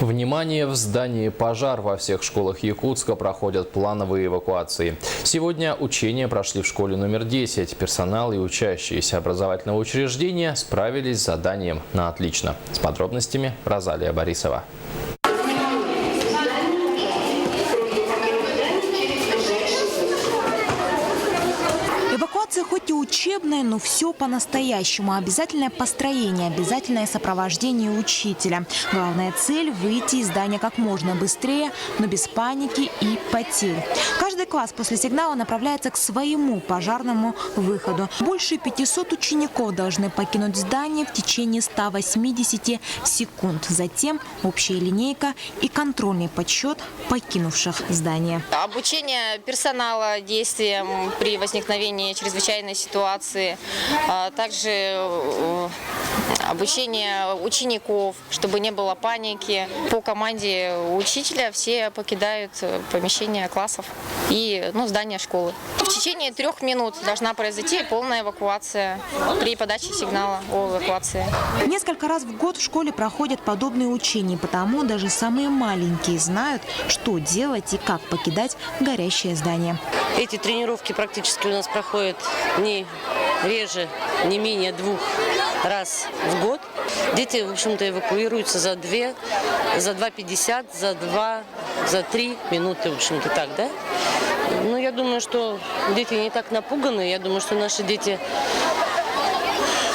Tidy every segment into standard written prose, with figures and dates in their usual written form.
Внимание! В здании пожар. Во всех школах Якутска проходят плановые эвакуации. Сегодня учения прошли в школе номер 10. Персонал и учащиеся образовательного учреждения справились с заданием на отлично. С подробностями Розалия Борисова. Эвакуация хоть и учебная, но все по-настоящему. Обязательное построение, обязательное сопровождение учителя. Главная цель – выйти из здания как можно быстрее, но без паники и потерь. Каждый класс после сигнала направляется к своему пожарному выходу. Больше 500 учеников должны покинуть здание в течение 180 секунд. Затем общая линейка и контрольный подсчет покинувших здание. Обучение персонала действиям при возникновении чрезвычайной ситуации, также обучение учеников, чтобы не было паники. По команде учителя все покидают помещение классов и здание школы. В течение 3 минут должна произойти полная эвакуация при подаче сигнала о эвакуации. Несколько раз в год в школе проходят подобные учения, потому даже самые маленькие знают, что делать и как покидать горящее здание. Эти тренировки практически у нас проходят не реже, не менее 2 раз в год. Дети, в общем-то, эвакуируются за 2:50, за 3 минуты, в общем-то, так, да? Но я думаю, что дети не так напуганы. Я думаю, что наши дети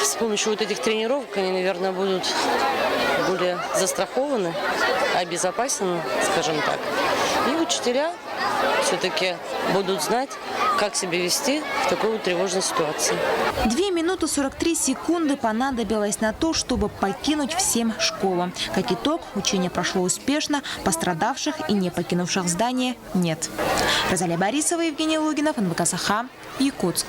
с помощью вот этих тренировок, они, наверное, будут более застрахованы, обезопасены, скажем так. И учителя все-таки будут знать, как себя вести в такой вот тревожной ситуации. 2 минуты 43 секунды понадобилось на то, чтобы покинуть всем школу. Как итог, учение прошло успешно, пострадавших и не покинувших здание нет. Розалия Борисова, Евгений Лугинов, НВК Саха, Якутск.